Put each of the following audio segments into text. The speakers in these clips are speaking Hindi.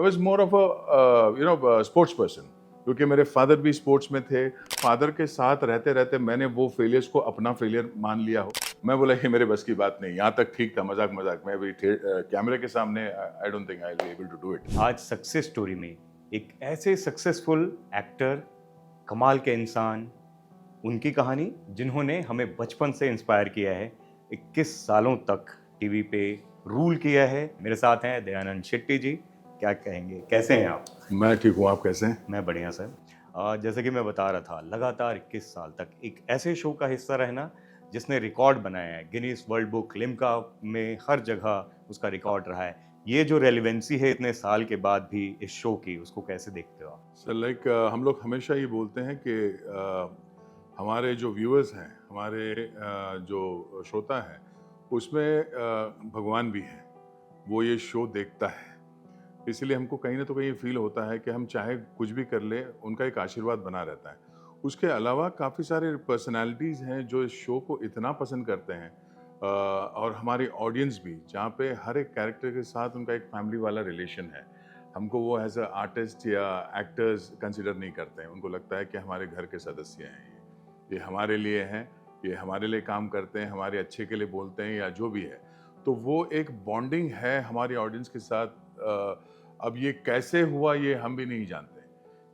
Was more of a sports person, क्योंकि मेरे फादर भी स्पोर्ट्स में थे। फादर के साथ रहते रहते मैंने वो फेलियर्स को अपना फेलियर मान लिया हो। मैं बोला ये मेरे बस की बात नहीं, यहाँ तक ठीक था, मजाक मजाक में भी कैमरे के सामने I don't think I will be able to do it. आज सक्सेस स्टोरी में एक ऐसे सक्सेसफुल एक्टर, कमाल के इंसान, उनकी कहानी जिन्होंने हमें बचपन से इंस्पायर किया है, 21 सालों तक टीवी पे रूल किया है। मेरे साथ हैं दयानंद शेट्टी जी। क्या कहेंगे, कैसे हैं आप? मैं ठीक हूँ, आप कैसे हैं? मैं बढ़िया सर। जैसे कि मैं बता रहा था, लगातार 21 साल तक एक ऐसे शो का हिस्सा रहना जिसने रिकॉर्ड बनाया है, गिनीज वर्ल्ड बुक, लिम्का में हर जगह उसका रिकॉर्ड रहा है। ये जो रेलिवेंसी है इतने साल के बाद भी इस शो की, उसको कैसे देखते हो आप? सर लाइक हम लोग हमेशा ये बोलते हैं कि हमारे जो व्यूअर्स हैं, हमारे जो श्रोता हैं, उसमें भगवान भी है, वो ये शो देखता है। इसलिए हमको कहीं ना तो कहीं फील होता है कि हम चाहे कुछ भी कर ले, उनका एक आशीर्वाद बना रहता है। उसके अलावा काफ़ी सारे पर्सनालिटीज़ हैं जो इस शो को इतना पसंद करते हैं, और हमारी ऑडियंस भी, जहाँ पे हर एक कैरेक्टर के साथ उनका एक फैमिली वाला रिलेशन है। हमको वो एज अ आर्टिस्ट या एक्टर्स कंसिडर नहीं करते हैं, उनको लगता है कि हमारे घर के सदस्य हैं, ये हमारे लिए हैं, ये हमारे लिए काम करते हैं, हमारे अच्छे के लिए बोलते हैं या जो भी है। तो वो एक बॉन्डिंग है हमारी ऑडियंस के साथ। अब ये कैसे हुआ ये हम भी नहीं जानते,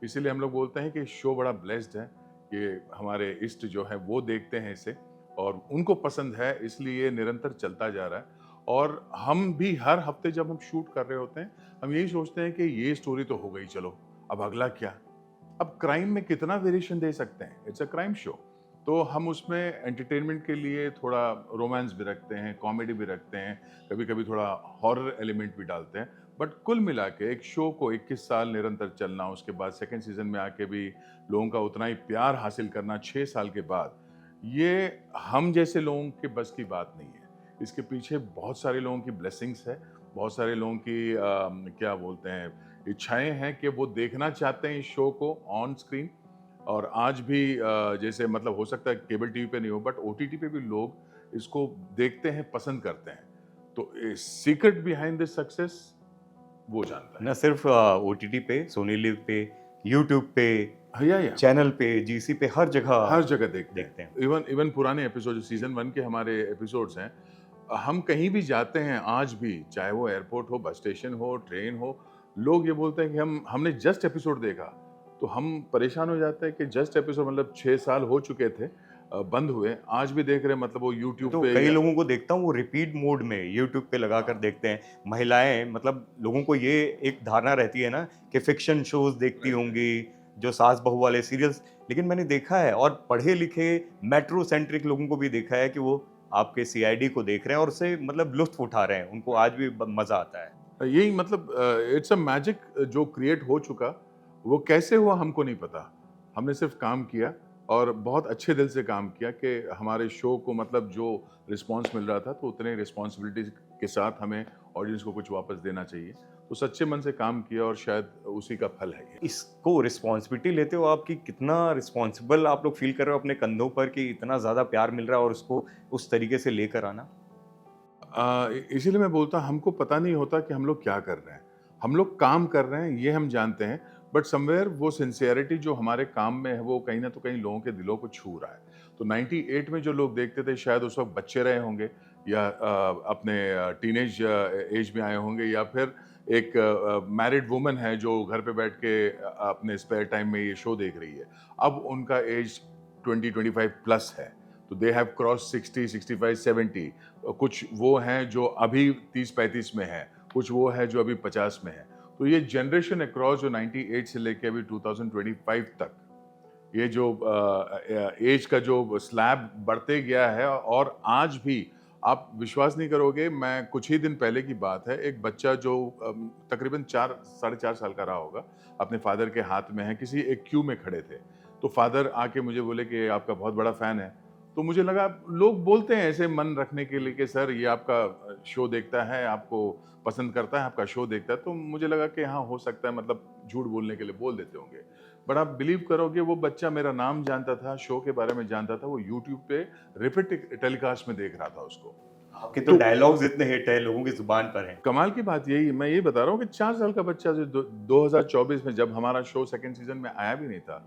इसीलिए हम लोग बोलते हैं कि शो बड़ा ब्लेस्ड है, ये हमारे इष्ट जो है वो देखते हैं इसे और उनको पसंद है, इसलिए ये निरंतर चलता जा रहा है। और हम भी हर हफ्ते जब हम शूट कर रहे होते हैं, हम यही सोचते हैं कि ये स्टोरी तो हो गई, चलो अब अगला क्या। अब क्राइम में कितना वेरिएशन दे सकते हैं, इट्स अ क्राइम शो। तो हम उसमें एंटरटेनमेंट के लिए थोड़ा रोमांस भी रखते हैं, कॉमेडी भी रखते हैं, कभी कभी थोड़ा हॉरर एलिमेंट भी डालते हैं। बट कुल मिला के एक शो को 21 साल निरंतर चलना, उसके बाद सेकेंड सीजन में आके भी लोगों का उतना ही प्यार हासिल करना 6 साल के बाद, ये हम जैसे लोगों के बस की बात नहीं है। इसके पीछे बहुत सारे लोगों की ब्लेसिंग्स है, बहुत सारे लोगों की क्या बोलते हैं, इच्छाएं हैं कि वो देखना चाहते हैं इस शो को ऑन स्क्रीन। और आज भी जैसे मतलब हो सकता है केबल टीवी पे नहीं हो, बट ओटीटी पे भी लोग इसको देखते हैं, पसंद करते हैं। तो सीक्रेट बिहाइंड दिस सक्सेस वो जानता न सिर्फ ओटीटी पे, सोनी लिव पे, यूट्यूब पे, है। या चैनल पे, जीसी पे, हर जगह हर जगह देखते देखते हैं। हैं। इवन इवन पुराने एपिसोड, सीजन 1 के हमारे एपिसोड्स हैं, हम कहीं भी जाते हैं आज भी, चाहे वो एयरपोर्ट हो, बस स्टेशन हो, ट्रेन हो, लोग ये बोलते हैं कि हमने जस्ट एपिसोड देखा। तो हम परेशान हो जाते हैं कि जस्ट एपिसोड मतलब 6 साल हो चुके थे बंद हुए, आज भी देख रहे हैं, मतलब वो मैं यूट्यूब तो पे कई या लोगों को देखता हूँ वो रिपीट मोड में यूट्यूब पे लगाकर देखते हैं। महिलाएं, मतलब लोगों को ये एक धारणा रहती है ना कि फिक्शन शोज देखती होंगी, जो सास बहू वाले सीरियल्स। लेकिन मैंने देखा है और पढ़े लिखे मेट्रो सेंट्रिक लोगों को भी देखा है कि वो आपके सीआईडी को देख रहे हैं और उससे मतलब लुत्फ उठा रहे हैं, उनको आज भी मजा आता है। यही मतलब इट्स अ मैजिक जो क्रिएट हो चुका, वो कैसे हुआ हमको नहीं पता। हमने सिर्फ काम किया और बहुत अच्छे दिल से काम किया कि हमारे शो को मतलब जो रिस्पांस मिल रहा था, तो उतने रिस्पॉन्सिबिलिटी के साथ हमें ऑडियंस को कुछ वापस देना चाहिए। तो सच्चे मन से काम किया और शायद उसी का फल है ये। इसको रिस्पॉन्सिबिलिटी लेते हो आप कि कितना रिस्पॉन्सिबल आप लोग फील कर रहे हो अपने कंधों पर कि इतना ज्यादा प्यार मिल रहा है और उसको उस तरीके से लेकर आना? इसीलिए मैं बोलता हूँ, हमको पता नहीं होता कि हम लोग क्या कर रहे हैं। हम लोग काम कर रहे हैं ये हम जानते हैं, बट समवेयर वो सिंसियरिटी जो हमारे काम में है वो कहीं ना तो कहीं लोगों के दिलों को छू रहा है। तो 98 में जो लोग देखते थे शायद उस वक्त बच्चे रहे होंगे, या अपने टीनेज एज में आए होंगे, या फिर एक मैरिड वुमन है जो घर पे बैठ के अपने स्पेयर टाइम में ये शो देख रही है। अब उनका एज 20-25 प्लस है, तो दे हैव क्रॉस 60, 65, 70। कुछ वो हैं जो अभी 30-35 में हैं, कुछ वो है जो अभी 50 में है। तो ये जनरेशन अक्रॉस जो 98 से लेके अभी 2025 तक, ये जो एज का जो स्लैब बढ़ते गया है। और आज भी आप विश्वास नहीं करोगे, मैं कुछ ही दिन पहले की बात है, एक बच्चा जो तकरीबन 4 साढ़े 4 साल का रहा होगा, अपने फादर के हाथ में है, किसी एक क्यू में खड़े थे। तो फादर आके मुझे बोले कि आपका बहुत बड़ा फैन है। तो मुझे लगा लोग बोलते हैं ऐसे मन रखने के लिए कि सर ये आपका शो देखता है, आपको पसंद करता है, आपका शो देखता है। तो मुझे लगा कि हाँ हो सकता है, मतलब झूठ बोलने के लिए बोल देते होंगे। बट आप बिलीव करोगे, वो बच्चा मेरा नाम जानता था, शो के बारे में जानता था, वो यूट्यूब पे रिपीट टेलीकास्ट में देख रहा था उसको। आपके तो तो डायलॉग्स इतने हिट है, लोगों की जुबान पर हैं। कमाल की बात यही मैं ये बता रहा हूँ कि 4 साल का बच्चा जो 2024 में जब हमारा शो सेकंड सीजन में आया भी नहीं था,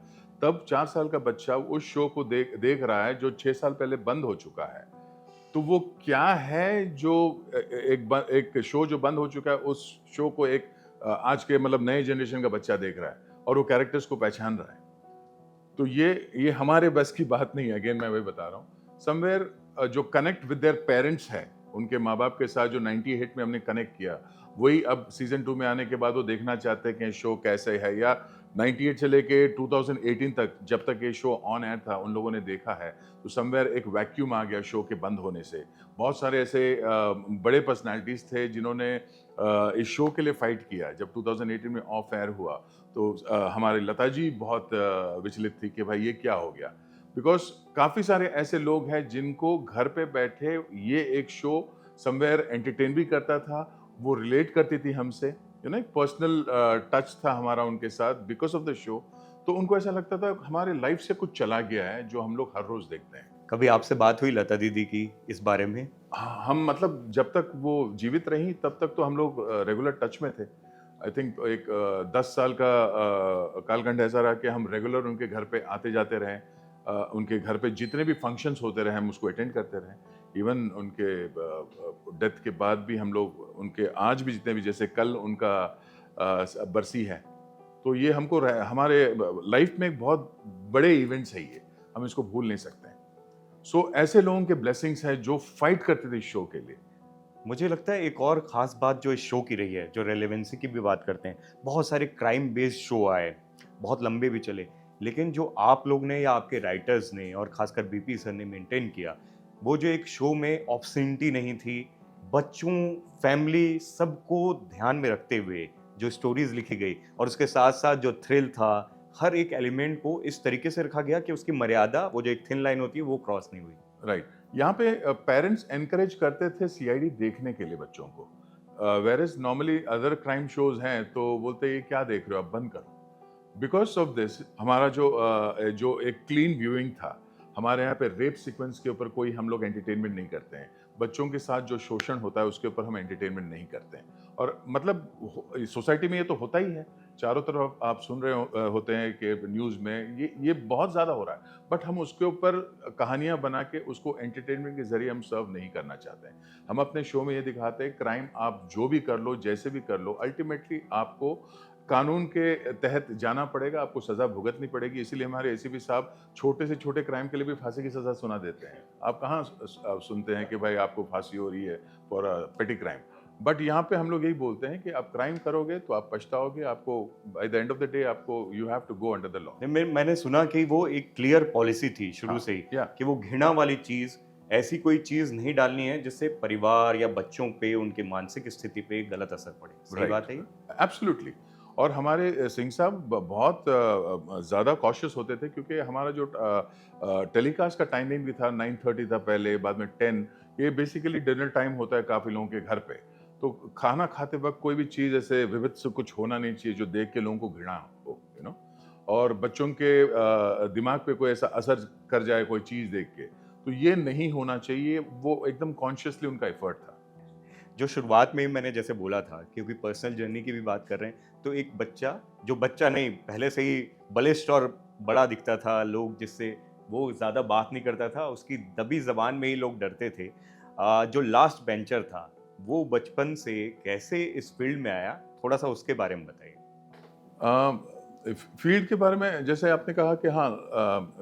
तब 4 साल का बच्चा उस शो को देख देख रहा है जो 6 साल पहले बंद हो चुका है। तो वो क्या है जो एक शो जो बंद हो चुका है, उस शो को एक आज के मतलब नए जनरेशन का बच्चा देख रहा है और वो कैरेक्टर्स को पहचान रहा है। तो ये हमारे बस की बात नहीं है। अगेन मैं वही बता रहा हूँ समवेयर जो कनेक्ट विद देयर पेरेंट्स है, उनके माँ बाप के साथ जो 90 हिट में हमने कनेक्ट किया, वही अब सीजन 2 में आने के बाद वो देखना चाहते हैं कि शो कैसे है, या 98 से लेके 2018 तक जब तक ये शो ऑन एयर था उन लोगों ने देखा है। तो समवेयर एक वैक्यूम आ गया शो के बंद होने से। बहुत सारे ऐसे बड़े पर्सनालिटीज थे जिन्होंने इस शो के लिए फाइट किया। जब 2018 में ऑफ एयर हुआ तो हमारी लता जी बहुत विचलित थी कि भाई ये क्या हो गया, बिकॉज काफ़ी सारे ऐसे लोग हैं जिनको घर पे बैठे ये एक शो समवेयर एंटरटेन भी करता था, वो रिलेट करती थी हमसे, यू नो एक पर्सनल टच था हमारा उनके साथ बिकॉज ऑफ द शो। तो उनको ऐसा लगता था हमारे लाइफ से कुछ चला गया है जो हम लोग हर रोज देखते हैं। कभी आपसे बात हुई लता दीदी की इस बारे में? हम मतलब जब तक वो जीवित रही तब तक तो हम लोग रेगुलर टच में थे। आई थिंक एक 10 साल का कालखंड ऐसा रहा कि हम रेगुलर उनके घर पे आते जाते रहे। उनके घर पे जितने भी फंक्शंस होते रहे हम उसको अटेंड करते रहे। इवन उनके डेथ के बाद भी हम लोग उनके आज भी जितने भी, जैसे कल उनका बरसी है, तो ये हमको हमारे लाइफ में एक बहुत बड़े इवेंट्स है, ये हम इसको भूल नहीं सकते हैं। सो ऐसे लोगों के ब्लेसिंग्स है जो फाइट करते थे इस शो के लिए। मुझे लगता है एक और खास बात जो इस शो की रही है, जो रेलेवेंसी की भी बात करते हैं, बहुत सारे क्राइम बेस्ड शो आए, बहुत लंबे भी चले, लेकिन जो आप लोग ने या आपके राइटर्स ने और खासकर बीपी सर ने मेंटेन किया, वो जो एक शो में ऑब्सेनिटी नहीं थी, बच्चों, फैमिली सबको ध्यान में रखते हुए जो स्टोरीज लिखी गई और उसके साथ साथ जो थ्रिल था, हर एक एलिमेंट को इस तरीके से रखा गया कि उसकी मर्यादा, वो जो एक थिन लाइन होती है, वो क्रॉस नहीं हुई। राइट। यहाँ पे पेरेंट्स एनकरेज करते थे सीआईडी देखने के लिए बच्चों को, where is normally other crime shows हैं तो बोलते ये क्या देख रहे हो, आप बंद करो। बिकॉज ऑफ दिस हमारा जो एक क्लीन व्यूइंग था, हमारे यहाँ पे रेप सीक्वेंस के ऊपर कोई हम लोग एंटरटेनमेंट नहीं करते हैं। बच्चों के साथ जो शोषण होता है उसके ऊपर हम एंटरटेनमेंट नहीं करते हैं। और मतलब सोसाइटी में ये तो होता ही है, चारों तरफ आप सुन रहे होते हैं कि न्यूज़ में ये बहुत ज़्यादा हो रहा है, बट हम उसके ऊपर कहानियाँ बना के उसको एंटरटेनमेंट के जरिए हम सर्व नहीं करना चाहते हैं। हम अपने शो में ये दिखाते हैं क्राइम आप जो भी कर लो, जैसे भी कर लो, अल्टीमेटली आपको कानून के तहत जाना पड़ेगा, आपको सज़ा भुगतनी पड़ेगी। इसीलिए हमारे एसीपी साहब छोटे से छोटे क्राइम के लिए भी फांसी की सज़ा सुना देते हैं। आप कहाँ सुनते हैं कि भाई आपको फांसी हो रही है फॉर अ पेटी क्राइम। बट यहाँ पे हम लोग यही बोलते हैं कि आप क्राइम करोगे तो आप पछताओगे, आपको by the end of the day आपको you have to go under the law. मैंने सुना कि वो एक क्लियर पॉलिसी थी शुरू हाँ, से ही या कि वो घृणा वाली चीज, ऐसी कोई चीज नहीं डालनी है जिससे परिवार या बच्चों पे, उनके मानसिक स्थिति पे गलत असर पड़े। सही बात है ये? एब्सोल्युटली। और हमारे सिंह साहब बहुत ज़्यादा कॉशियस होते थे क्योंकि हमारा जो टेलीकास्ट का टाइमिंग भी था 9:30 था पहले, बाद में 10। ये बेसिकली डिनर टाइम होता है काफ़ी लोगों के घर पे। तो खाना खाते वक्त कोई भी चीज़ ऐसे विविध से कुछ होना नहीं चाहिए जो देख के लोगों को घृणा हो, यू नो, और बच्चों के दिमाग पे कोई ऐसा असर कर जाए कोई चीज़ देख के, तो ये नहीं होना चाहिए। वो एकदम कॉन्शियसली उनका एफर्ट था। जो शुरुआत में ही मैंने जैसे बोला था, क्योंकि पर्सनल जर्नी की भी बात कर रहे हैं, तो एक बच्चा, जो बच्चा नहीं, पहले से ही बलिष्ठ और बड़ा दिखता था, लोग जिससे वो ज़्यादा बात नहीं करता था, उसकी दबी जबान में ही लोग डरते थे, जो लास्ट बेंचर था, वो बचपन से कैसे इस फील्ड में आया, थोड़ा सा उसके बारे में बताइए। फील्ड के बारे में जैसे आपने कहा कि हाँ,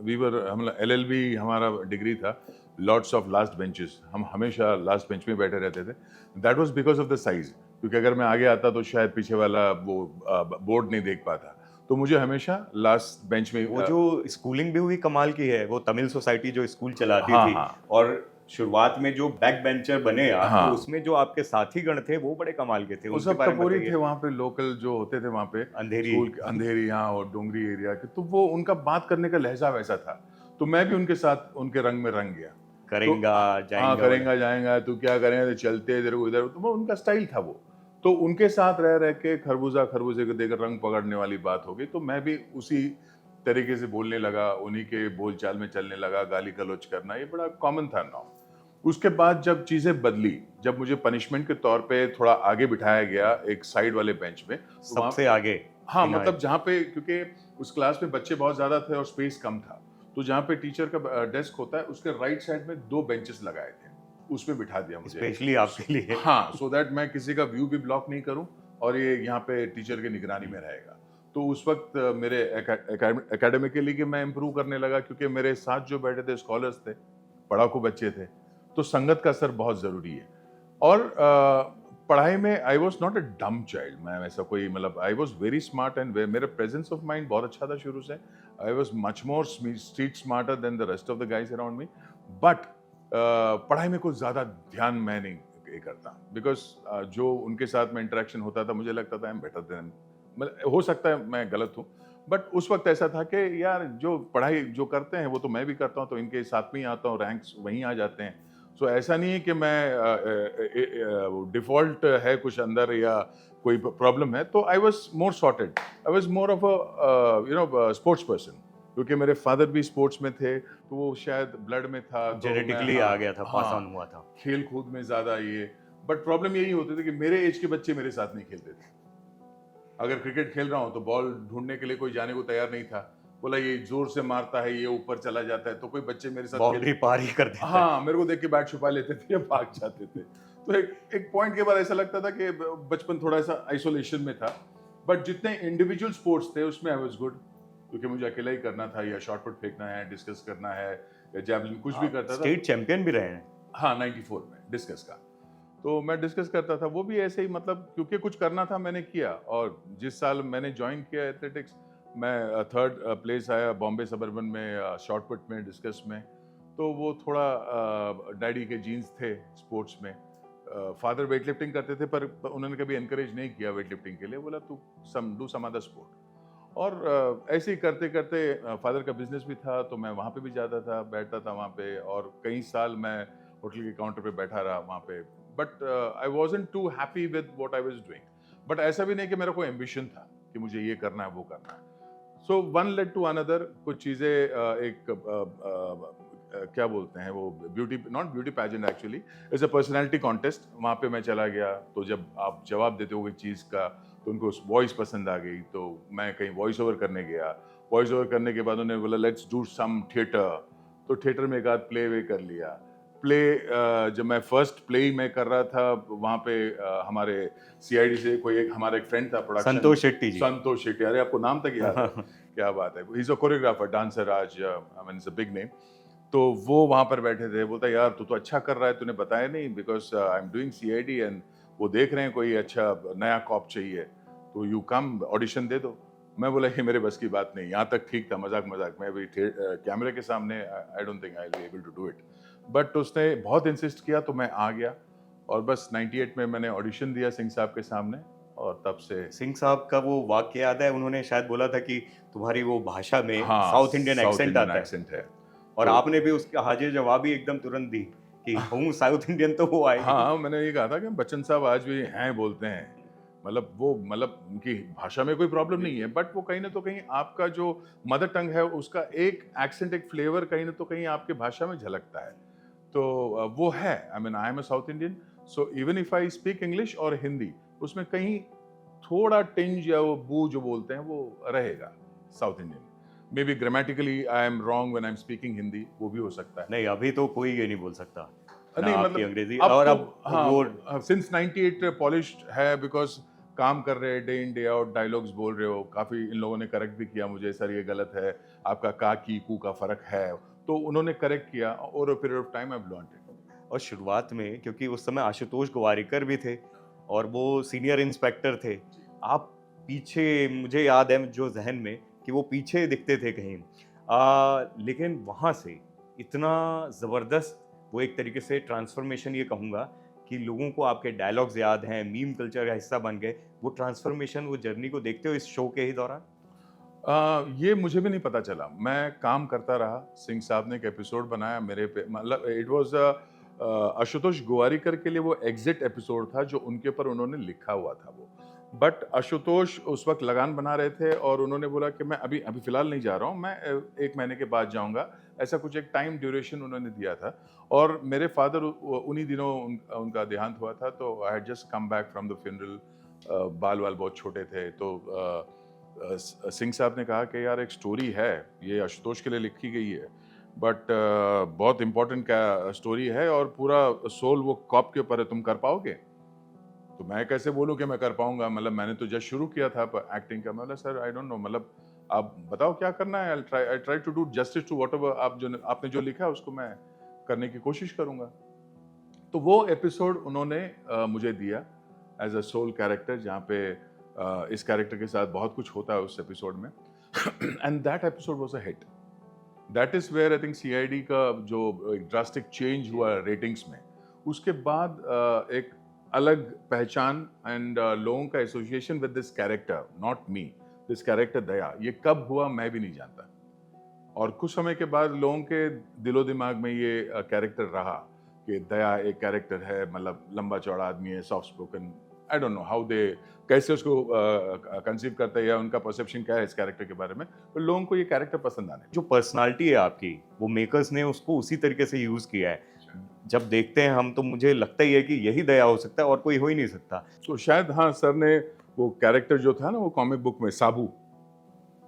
वीवर हम एलएलबी हमारा डिग्री था, लॉट्स ऑफ लास्ट बेंचेस, हम हमेशा लास्ट बेंच में बैठे रहते थे। That was because of the size, क्योंकि अगर मैं आगे आता तो शायद पीछे वाला वो बोर्ड नहीं देख पाता, तो मुझे हमेशा लास्ट बेंच में वो जो स्कूलिंग भी हुई कमाल की है, वो तमिल सोसाइटी जो स्कूल चलाती हाँ थी, हाँ और शुरुआत में जो बैक बेंचर बने आप, हाँ, तो उसमें जो आपके साथी गण थे वो बड़े कमाल के थे, वो उनके सब बारे में टपोरी बताइए। थे वहाँ पे, लोकल जो होते थे वहाँ पे अंधेरी। स्कूल के, अंधेरी यहाँ और डोंगरी एरिया के, तो वो उनका बात करने का लहजा वैसा था, तो मैं भी उनके साथ उनके रंग में रंग गया। करेंगा तो हाँ, जाएंगा वाला। करेंगा जाएगा, तू क्या करेंगे, तो चलते इधर को इधर, तो वो उनका स्टाइल था वो। तो उनके साथ रह रह के खरबूजा खरबूजे को देकर रंग पकड़ने वाली बात हो गई, तो मैं भी उसी तरीके से बोलने लगा, उन्हीं के बोलचाल में चलने लगा, गाली गलौज करना ये बड़ा कॉमन था नाउ। उसके बाद जब चीज़ें बदली, जब मुझे पनिशमेंट के तौर पे थोड़ा आगे बिठाया गया एक साइड वाले बेंच में, तो वहाँ सबसे आगे हाँ, बिना मतलब जहाँ पे, क्योंकि उस क्लास में बच्चे बहुत ज़्यादा थे और स्पेस कम था, तो जहाँ पे टीचर का डेस्क होता है उसके राइट साइड में 2 बेंचेस लगाए थे, उसमें बिठा दिया मुझे। स्पेशली आपके लिए। हाँ, सो दैट मैं किसी का व्यू भी ब्लॉक नहीं करूँ और ये यहाँ पे टीचर की निगरानी में रहेगा। तो उस वक़्त मेरे एकेडमिकली कि मैं इम्प्रूव करने लगा, क्योंकि मेरे साथ जो बैठे थे स्कॉलर्स थे, पढ़ाकू बच्चे थे, तो संगत का असर बहुत ज़रूरी है। और पढ़ाई में आई वाज़ नॉट अ डम चाइल्ड, मैं ऐसा कोई, मतलब I was very smart and मेरा प्रेजेंस ऑफ माइंड बहुत अच्छा था शुरू से। I was much more street smarter than the rest of the guys around me, but पढ़ाई में कुछ ज़्यादा ध्यान मैं नहीं ये करता, बिकॉज जो उनके साथ में इंटरेक्शन होता था मुझे लगता था आई एम बेटर देन, मतलब हो सकता है मैं गलत हूँ, बट उस वक्त ऐसा था कि यार जो पढ़ाई जो करते हैं वो तो मैं भी करता हूँ, तो इनके साथ में ही आता हूँ, रैंक्स वहीं आ जाते हैं। सो ऐसा नहीं है कि मैं डिफ़ॉल्ट है कुछ अंदर या कोई प्रॉब्लम है, तो I was more sorted, I was more of a sports person, क्योंकि मेरे फादर भी स्पोर्ट्स में थे, तो वो शायद ब्लड में था, तो मैं जेनेटिकली आ गया था, पास हाँ, ऑन हुआ था। खेल कूद में ज़्यादा ये, बट प्रॉब्लम यही होती थी कि मेरे एज के बच्चे मेरे साथ नहीं खेलते थे। अगर क्रिकेट खेल रहा हूँ तो बॉल ढूंढने के लिए कोई जाने को तैयार नहीं था, बोला ये जोर से मारता है, ये ऊपर चला जाता है, तो कोई बच्चे मेरे साथ बाउंड्री पार ही कर देता है। हाँ, मेरे को देख के बैट छुपा लेते थे या भाग जाते थे। तो एक पॉइंट के बाद ऐसा लगता था कि बचपन थोड़ा सा आइसोलेशन में था, बट जितने इंडिविजुअल स्पोर्ट्स थे उसमें आई वाज गुड, क्योंकि मुझे अकेला ही करना था, या शॉट पुट फेंकना है, डिस्कस करना है, या जैवलिन, कुछ भी करता था। स्टेट चैंपियन भी रहे हैं। हाँ, 94 में डिस्कस का। तो मैं डिस्कस करता था, वो भी ऐसे ही, मतलब क्योंकि कुछ करना था मैंने किया, और जिस साल मैंने ज्वाइन किया एथलेटिक्स, मैं थर्ड प्लेस आया बॉम्बे सबर्बन में शॉट पुट में, डिस्कस में। तो वो थोड़ा डैडी के जीन्स थे स्पोर्ट्स में। फादर वेट लिफ्टिंग करते थे, पर उन्होंने कभी एनकरेज नहीं किया वेट लिफ्टिंग के लिए, बोला तू डू सम अदर स्पोर्ट। और ऐसे ही करते करते फादर का बिजनेस भी था, तो मैं वहाँ पे भी जाता था, बैठता था वहाँ पे, और कई साल मैं होटल के काउंटर पे बैठा रहा वहाँ पे। But I wasn't too happy with what I was doing, but ऐसा भी नहीं कि मेरा कोई एम्बिशन था कि मुझे ये करना है वो करना है। So one led to another, कुछ चीज़ें क्या बोलते हैं वो, beauty, not beauty pageant actually, it's a personality contest, वहाँ पे मैं चला गया। तो जब आप जवाब देते हो कोई चीज़ का, तो उनको वॉइस पसंद आ गई, तो मैं कहीं वॉइस ओवर करने गया। वॉइस ओवर करने के बाद उन्होंने बोला लेट्स डू सम थिएटर, तो थिएटर में एक आध प्ले वे कर लिया। प्ले जब मैं फर्स्ट प्ले ही मैं कर रहा था, वहाँ पे हमारे सीआईडी से कोई एक हमारा एक फ्रेंड था प्रोडक्शन, संतोष शेट्टी जी। संतोष शेट्टी, अरे आपको नाम तक याद है, क्या बात है, he is a choreographer, dancer, आज I mean it's a big name. तो वो वहाँ पर बैठे थे, बोलता यार तू तो अच्छा कर रहा है, तूने बताया नहीं, because I am doing CID and वो देख रहे हैं कोई अच्छा नया कॉप चाहिए, तो यू कम ऑडिशन दे दो। मैं बोला ये मेरे बस की बात नहीं, यहाँ तक ठीक था, मजाक मजाक, मैं भी कैमरे के सामने I don't think I will be able to do it, but उसने बहुत इंसिस्ट किया, तो मैं आ गया, और बस 98 में मैंने ऑडिशन दिया सिंह साहब के सामने, और तब से सिंह साहब का वो वाक्य याद है, उन्होंने शायद बोला था कि तुम्हारी वो भाषा में हाँ, साउथ इंडियन एक्सेंट आता है, एक्सेंट है। और तो- आपने भी उसका हाजिर जवाब ही एकदम तुरंत दी कि हूँ साउथ इंडियन, तो वो आएगी। हाँ, मैंने ये कहा था कि बच्चन साहब आज भी हैं बोलते हैं, मतलब वो, मतलब उनकी भाषा में कोई प्रॉब्लम नहीं है, बट वो कहीं ना तो कहीं आपका जो मदर टंग है उसका एक एक्सेंट, एक फ्लेवर कहीं ना तो कहीं आपके भाषा में झलकता है, तो वो है। I mean I am a south Indian, so even if I speak English और हिंदी, उसमें कहीं थोड़ा टिंज या वो बू जो बोलते हैं वो रहेगा south Indian. May be grammatically I am wrong when I am speaking Hindi, वो भी हो सकता है। नहीं, अभी तो कोई ये नहीं बोल सकता ना नहीं, आपकी मतलब अंग्रेजी, अब और तो अब हाँ, वो सिंस 98 पॉलिश्ड है, बिकॉज काम कर रहे हैं, day in day out dialogues बोल रहे हो, काफ़ी इन लोगों ने करेक्ट भी किया मुझे, सर ये गलत है, आपका का की कू का फ़र्क है, तो उन्होंने करेक्ट किया, over a period of time I have learned it. और शुरुआत में क्योंकि उस समय आशुतोष गोवारिकर भी थे और वो सीनियर इंस्पेक्टर थे, आप पीछे, मुझे याद है जो जहन में कि वो पीछे दिखते थे कहीं, लेकिन वहाँ से इतना ज़बरदस्त वो एक तरीके से ट्रांसफॉर्मेशन, ये कहूँगा कि लोगों को आपके डायलॉग्स याद हैं, मीम कल्चर का हिस्सा बन गए, वो ट्रांसफॉर्मेशन, वो जर्नी को देखते हो इस शो के ही दौरान? ये मुझे भी नहीं पता चला, मैं काम करता रहा, सिंह साहब ने एक एपिसोड बनाया मेरे पे, मतलब इट वाज आशुतोष गोवारिकर के लिए वो एग्जिट एपिसोड था जो उनके ऊपर उन्होंने लिखा हुआ था वो, बट आशुतोष उस वक्त लगान बना रहे थे, और उन्होंने बोला कि मैं अभी अभी फिलहाल नहीं जा रहा हूँ, मैं 1 महीने के बाद जाऊँगा, ऐसा कुछ एक टाइम ड्यूरेशन उन्होंने दिया था। और मेरे फादर उन्हीं दिनों उनका देहांत हुआ था, तो I had just come back from the funeral. बाल वाल बहुत छोटे थे, तो सिंह साहब ने कहा कि यार एक स्टोरी है, ये आशुतोष के लिए लिखी गई है, बट बहुत इंपॉर्टेंट क्या स्टोरी है और पूरा सोल वो कॉप के ऊपर है, तुम कर पाओगे? तो मैं कैसे बोलूं कि मैं कर पाऊंगा, मतलब मैंने तो जस्ट शुरू किया था एक्टिंग का। मतलब सर आई डोंट नो, मतलब आप बताओ क्या करना है, I try to do justice to whatever आपने जो लिखा है उसको मैं करने की कोशिश करूंगा। तो वो एपिसोड उन्होंने मुझे दिया एज अ सोल कैरेक्टर, जहाँ पे इस कैरेक्टर के साथ बहुत कुछ होता है उस एपिसोड में। And that episode was a hit. That is where I think CID का जो एक ड्रास्टिक चेंज हुआ रेटिंग्स में। उसके बाद एक अलग पहचान एंड लोगों का association with this character, not me, this character Daya, ये कब हुआ मैं भी नहीं जानता। और कुछ समय के बाद लोगों के दिलो दिमाग में ये कैरेक्टर रहा कि दया एक कैरेक्टर है, मतलब लंबा चौड़ा आदमी है, soft spoken. I don't know how they कैसे उसको कंसीव करते हैं या उनका परसेप्शन क्या है इस कैरेक्टर के बारे में, तो लोगों को ये कैरेक्टर पसंद आने। जो पर्सनालिटी है आपकी, वो मेकर्स ने उसको उसी तरीके से यूज किया है। जब देखते हैं हम तो मुझे लगता ही है कि यही दया हो सकता है और कोई हो ही नहीं सकता। तो शायद हाँ, सर ने वो कैरेक्टर जो था ना वो कॉमिक बुक में साबू,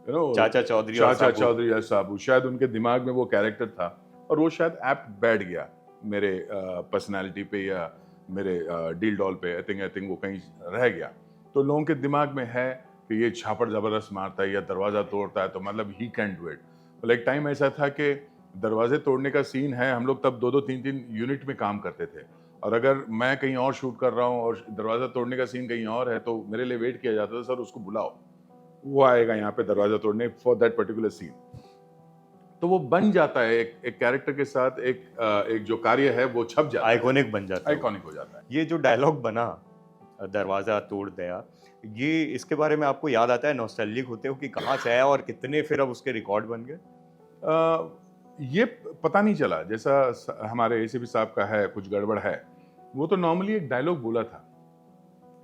यू नो, चाचा चौधरी और चाचा साबू। चौधरी या साबू, शायद उनके दिमाग में वो कैरेक्टर था और वो शायद एप्ट बैठ गया मेरे पर्सनालिटी पे या मेरे डील डॉल पे। आई थिंक वो कहीं रह गया। तो लोगों के दिमाग में है कि ये छापड़ जबरदस्त मारता है या दरवाजा तोड़ता है, तो मतलब ही कैन डू इट। मतलब एक टाइम ऐसा था कि दरवाजे तोड़ने का सीन है, हम लोग तब 2-2 3-3 यूनिट में काम करते थे, और अगर मैं कहीं और शूट कर रहा हूँ और दरवाजा तोड़ने का सीन कहीं और है तो मेरे लिए वेट किया जाता था, सर उसको बुलाओ, वो आएगा यहाँ पे दरवाजा तोड़ने फॉर दैट पर्टिकुलर सीन। तो वो बन जाता है एक कैरेक्टर के साथ, एक जो कार्य है वो छप जाता है, आइकॉनिक बन जाता है। आइकॉनिक हो जाता है। ये जो डायलॉग बना, दरवाजा तोड़ दया, ये इसके बारे में आपको याद आता है, नॉस्टैल्जिक होते हो कि कहाँ से आया और कितने फिर अब उसके रिकॉर्ड बन गए? ये पता नहीं चला, जैसा हमारे एसीपी साहब का है कुछ गड़बड़ है, वो तो नॉर्मली एक डायलॉग बोला था,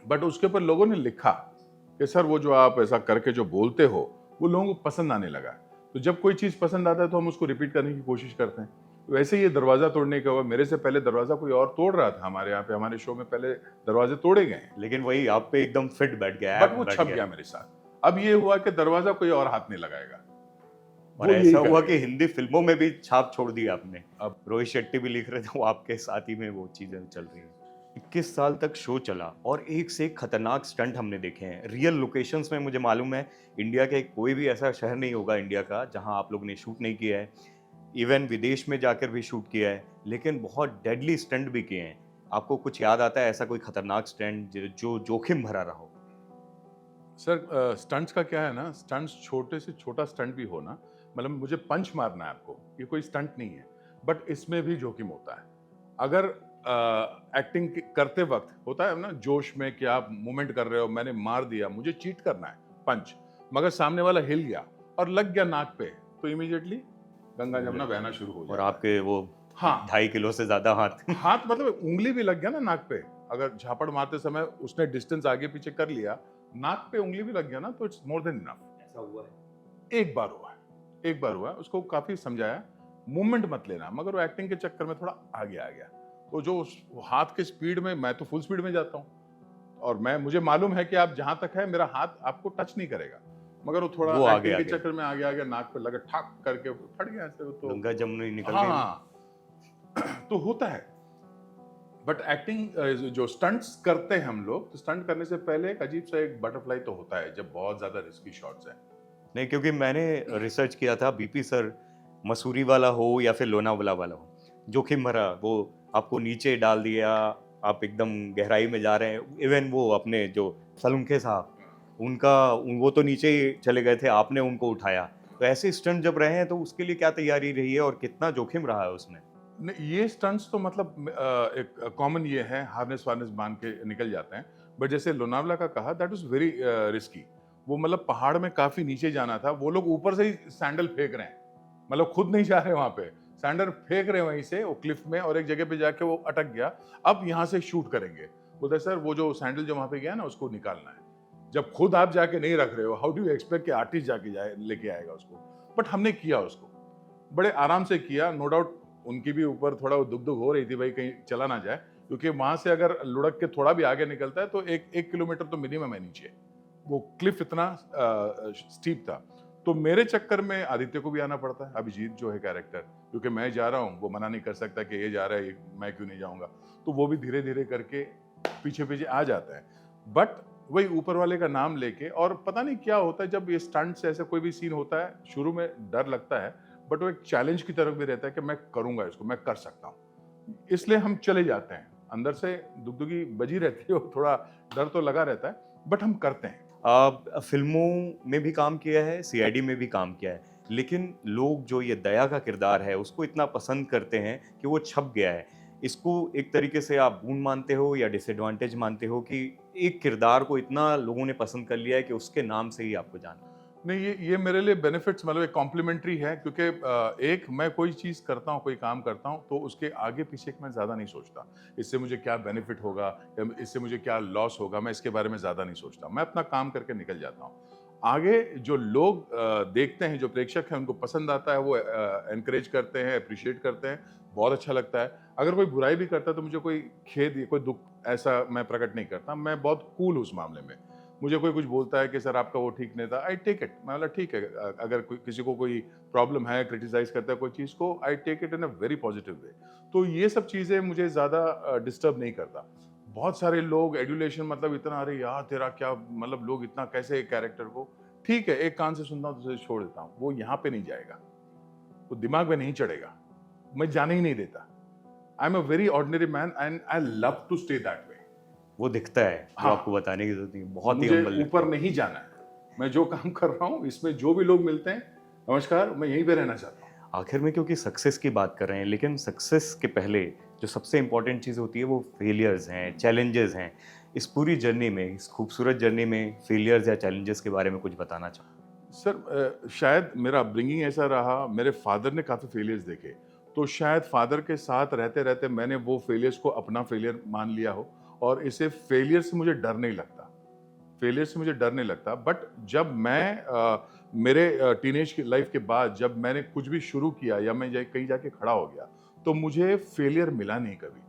बट उसके ऊपर लोगों ने लिखा कि सर वो जो आप ऐसा करके जो बोलते हो वो लोगों को पसंद आने लगा। तो जब कोई चीज़ पसंद आता है तो हम उसको रिपीट करने की कोशिश करते हैं। वैसे ही ये दरवाजा तोड़ने का हुआ, मेरे से पहले दरवाजा कोई और तोड़ रहा था हमारे यहाँ पे, हमारे शो में पहले दरवाजे तोड़े गए हैं, लेकिन वही आप पे एकदम फिट बैठ गया, बट वो छप गया मेरे साथ। अब ये हुआ कि दरवाजा कोई और हाथ नहीं लगाएगा। और वो ऐसा यही हुआ करेगा। कि हिंदी फिल्मों में भी छाप छोड़ दी आपने। अब रोहित शेट्टी भी लिख रहे थे, वो आपके साथ ही में वो चीजें चल रही हैं। 21 साल तक शो चला और एक से एक खतरनाक स्टंट हमने देखे हैं रियल लोकेशंस में। मुझे मालूम है इंडिया के कोई भी ऐसा शहर नहीं होगा इंडिया का जहां आप लोग ने शूट नहीं किया है। इवन विदेश में जाकर भी शूट किया है, लेकिन बहुत डेडली स्टंट भी किए हैं। आपको कुछ याद आता है ऐसा कोई खतरनाक स्टंट जो जोखिम भरा रहा हो? सर स्टंट्स का क्या है ना, स्टंट्स छोटे से छोटा स्टंट भी हो ना, मतलब मुझे पंच मारना है आपको, ये कोई स्टंट नहीं है, बट इसमें भी जोखिम होता है। अगर एक्टिंग करते वक्त होता है ना जोश में कि आप मूवमेंट कर रहे हो, मैंने मार दिया, मुझे चीट करना है पंच, मगर सामने वाला हिल गया और लग गया नाक पे, तो इमीडिएटली गंगा जमुना बहना शुरू हो और जाता है। आपके वो हाँ 2.5 किलो से ज्यादा हाथ हाथ मतलब उंगली भी लग गया ना नाक पे, अगर झापड़ मारते समय उसने डिस्टेंस आगे पीछे कर लिया, नाक पे उंगली भी लग गया ना, तो इट्स मोर देन इनफ। ऐसा हुआ है? एक बार हुआ है, एक बार हुआ है, उसको काफी समझाया, मूवमेंट मत लेना, मगर वो एक्टिंग के चक्कर में थोड़ा आगे आ गया। तो जो हाथ के स्पीड में, मैं तो फुल स्पीड में जाता हूँ और मुझे मालूम है कि आप जहां तक है मेरा हाथ आपको टच नहीं करेगा, मगर वो थोड़ा वो आगे एक्टिंग के आगे। चक्कर में आगे आगे नाक पे लगा, ठाक करके फट गया ऐसे। तो गंगा जमुना निकल हाँ गई। हाँ तो होता है। बट एक्टिंग जो स्टंट्स करते हैं हम लोग, तो स्टंट करने से पहले एक अजीब सा एक बटरफ्लाई तो होता है जब बहुत ज्यादा रिस्की शॉट्स हैं। नहीं, क्योंकि मैंने रिसर्च किया था, बीपी सर मसूरी वाला हो या फिर लोनावाला वाला हो, जोखिम भरा, वो आपको नीचे डाल दिया, आप एकदम गहराई में जा रहे हैं। इवन वो अपने जो सलूंखे साहब, वो तो नीचे ही चले गए थे, आपने उनको उठाया। तो ऐसे स्टंट जब रहे हैं तो उसके लिए क्या तैयारी रही है और कितना जोखिम रहा है उसमें? नहीं, ये स्टंट्स तो मतलब एक कॉमन ये है, हार्नेस वार्नेस बांध के निकल जाते हैं। बट जैसे लोनावला का कहा, दैट इज वेरी रिस्की। वो मतलब पहाड़ में काफी नीचे जाना था, वो लोग ऊपर से ही सैंडल फेंक रहे हैं, मतलब खुद नहीं जा रहे वहां पे, सैंडल फेंक रहे हैं वहीं से वो क्लिफ में, और एक जगह पे जाके वो अटक गया। अब यहाँ से शूट करेंगे, बोलते सर वो जो सैंडल जो वहां पे गया ना उसको निकालना है। जब खुद आप जाके नहीं रख रहे हो, हाउ डू यू एक्सपेक्ट कि आर्टिस्ट जाके जाए लेके आएगा उसको? बट हमने किया उसको, बड़े आराम से किया। नो डाउट उनकी भी ऊपर थोड़ा दुग दुग हो रही थी, भाई कहीं चला ना जाए, क्योंकि वहां से अगर लुढ़क के थोड़ा भी आगे निकलता है तो एक किलोमीटर तो मिनिमम है नीचे, वो क्लिफ इतना स्टीप था। तो मेरे चक्कर में आदित्य को भी आना पड़ता है, अभिजीत जो है कैरेक्टर, क्योंकि मैं जा रहा हूँ, वो मना नहीं कर सकता कि ये जा रहा है, मैं क्यों नहीं जाऊंगा। तो वो भी धीरे धीरे करके पीछे पीछे आ जाता है। बट वही ऊपर वाले का नाम लेके, और पता नहीं क्या होता है जब ये स्टंट से ऐसा कोई भी सीन होता है, शुरू में डर लगता है, बट वो एक चैलेंज की तरफ भी रहता है कि मैं करूंगा इसको, मैं कर सकता हूँ, इसलिए हम चले जाते हैं। अंदर से दुगदुगी बजी रहती है, थोड़ा डर तो लगा रहता है, बट हम करते हैं। फिल्मों में भी काम किया है, सीआईडी में भी काम किया है, लेकिन लोग जो ये दया का किरदार है उसको इतना पसंद करते हैं कि वो छप गया है। इसको एक तरीके से आप बून मानते हो या डिसएडवांटेज मानते हो कि एक किरदार को इतना लोगों ने पसंद कर लिया है कि उसके नाम से ही आपको जाना? नहीं, ये मेरे लिए बेनिफिट्स, मतलब एक कॉम्प्लीमेंट्री है, क्योंकि एक मैं कोई चीज़ करता हूँ, कोई काम करता हूँ, तो उसके आगे पीछे मैं ज़्यादा नहीं सोचता, इससे मुझे क्या बेनिफिट होगा या इससे मुझे क्या लॉस होगा, मैं इसके बारे में ज़्यादा नहीं सोचता। मैं अपना काम करके निकल जाता हूँ। आगे जो लोग देखते हैं, जो प्रेक्षक हैं, उनको पसंद आता है, वो एनकरेज करते हैं, अप्रिशिएट करते हैं, बहुत अच्छा लगता है। अगर कोई बुराई भी करता है तो मुझे कोई खेद, कोई दुख ऐसा मैं प्रकट नहीं करता। मैं बहुत कूल हूँ उस मामले में। मुझे कोई कुछ बोलता है कि सर आपका वो ठीक नहीं था, आई टेक इट, मैं बोला ठीक है। अगर किसी को कोई प्रॉब्लम है, क्रिटिसाइज करता है कोई चीज़ को, I take it in a very positive way. तो ये सब चीज़ें मुझे ज़्यादा डिस्टर्ब नहीं करता। बहुत सारे लोग एडुलेशन, मतलब इतना, अरे यार तेरा क्या, मतलब लोग इतना कैसे एक कैरेक्टर को, ठीक है एक कान से सुनता हूँ दूसरे से छोड़ देता हूँ, वो यहाँ पे नहीं जाएगा, वो दिमाग में नहीं चढ़ेगा, मैं जाने ही नहीं देता। I am a very ordinary man and I love to stay that way. वो दिखता है, वो हाँ, आपको बताने की जरूरत नहीं, बहुत ही मुझे हम्बल ऊपर नहीं जाना है। मैं जो काम कर रहा हूँ, इसमें जो भी लोग मिलते हैं, नमस्कार, मैं यहीं पे रहना चाहता हूँ। आखिर में क्योंकि सक्सेस की बात कर रहे हैं, लेकिन सक्सेस के पहले जो सबसे इम्पोर्टेंट चीज़ होती है वो फेलियर्स हैं, चैलेंजेस हैं। इस पूरी जर्नी में, इस खूबसूरत जर्नी में फेलियर्स या चैलेंजेस के बारे में कुछ बताना चाहो? सर शायद मेरा अपब्रिंगिंग ऐसा रहा, मेरे फादर ने काफ़ी फेलियर्स देखे, तो शायद फादर के साथ रहते रहते मैंने वो फेलियर्स को अपना फेलियर मान लिया हो, और इसे फेलियर से मुझे डर नहीं लगता, फेलियर से मुझे डर नहीं लगता। बट जब मैं मेरे टीनेज की लाइफ के बाद जब मैंने कुछ भी शुरू किया या मैं कहीं जाके खड़ा हो गया, तो मुझे फेलियर मिला नहीं कभी।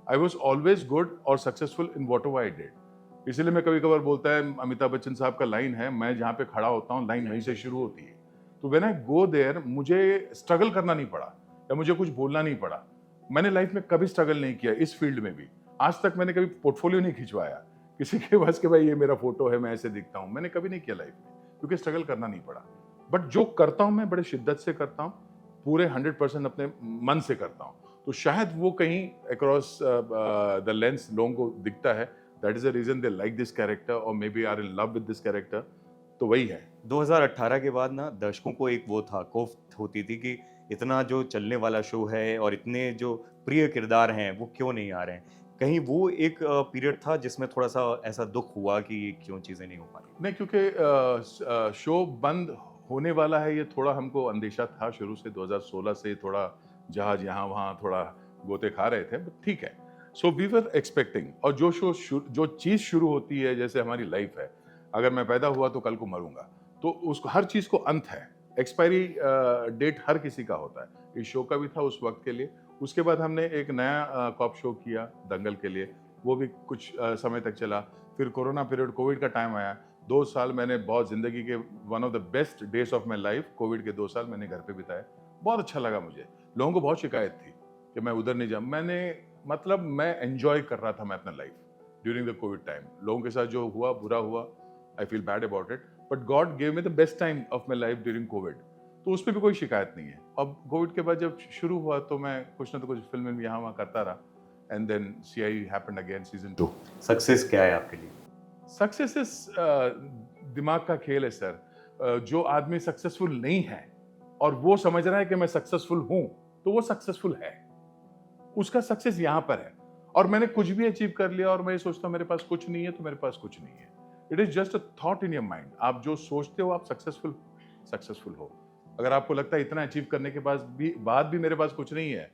आई वॉज ऑलवेज गुड और successful in what ever I did. इसलिए मैं कभी कभार बोलता है, अमिताभ बच्चन साहब का लाइन है, मैं जहाँ पे खड़ा होता हूँ लाइन वहीं से शुरू होती है। तो व्हेन आई गो देयर, मुझे स्ट्रगल करना नहीं पड़ा या मुझे कुछ बोलना नहीं पड़ा। मैंने लाइफ में कभी स्ट्रगल नहीं किया, इस फील्ड में भी आज तक मैंने कभी पोर्टफोलियो नहीं खिंचवाया किसी के पास कि भाई ये मेरा फोटो है, मैं ऐसे दिखता हूँ, मैंने कभी नहीं किया लाइफ में, क्योंकि स्ट्रगल करना नहीं पड़ा। बट जो करता हूँ मैं बड़े शिद्दत से करता हूँ, पूरे 100% अपने मन से करता हूँ। तो शायद वो कहीं अक्रॉस द लेंस लोगों को दिखता है, that is the reason they like this character और may be are in love with this character. तो वही है। 2018 के बाद ना दर्शकों को एक वो था, कोफ्त होती थी कि इतना जो चलने वाला शो है और इतने जो प्रिय किरदार हैं वो क्यों नहीं आ रहे हैं। कहीं वो एक पीरियड था जिसमें थोड़ा सा ऐसा दुख हुआ कि ये क्यों चीज़ें नहीं हो पा रही? नहीं, क्योंकि शो बंद होने वाला है, ये थोड़ा हमको अंदेशा था शुरू से। 2016 से थोड़ा जहाज यहाँ वहाँ थोड़ा गोते खा रहे थे, बट ठीक है। सो वी वर एक्सपेक्टिंग, और जो चीज़ शुरू होती है, जैसे हमारी लाइफ है, अगर मैं पैदा हुआ तो कल को मरूंगा, तो उसको हर चीज़ को अंत है, एक्सपायरी डेट हर किसी का होता है। इस शो का भी था उस वक्त के लिए। उसके बाद हमने एक नया कॉप शो किया दंगल के लिए, वो भी कुछ समय तक चला। फिर कोरोना पीरियड, कोविड का टाइम आया। 2 साल मैंने बहुत ज़िंदगी के one of the best days of my life, Covid के 2 साल मैंने घर पे बिताए। बहुत अच्छा लगा मुझे। लोगों को बहुत शिकायत थी कि मैं उधर नहीं जा, मतलब मैं एंजॉय कर रहा था मैं अपना life during the Covid time. लोगों के साथ जो हुआ, बुरा हुआ, I feel bad about it, but God gave me the best time of my life during Covid. तो उस पर भी कोई शिकायत नहीं है। अब कोविड के बाद जब शुरू हुआ तो मैं कुछ ना तो कुछ फिल्म यहाँ वहाँ करता रहा, and then CI happened again, season 2। Success क्या है आपके लिए? सक्सेस इज दिमाग का खेल है सर। जो आदमी सक्सेसफुल नहीं है और वो समझ रहा है कि मैं सक्सेसफुल हूं, तो वो सक्सेसफुल है, उसका सक्सेस यहाँ पर है। और मैंने कुछ भी अचीव कर लिया और मैं ये सोचता हूँ मेरे पास कुछ नहीं है, तो मेरे पास कुछ नहीं है। It is just a thought in your mind. आप जो सोचते हो आप सक्सेसफुल हो। अगर आपको लगता है इतना अचीव करने के बाद भी मेरे पास कुछ नहीं है,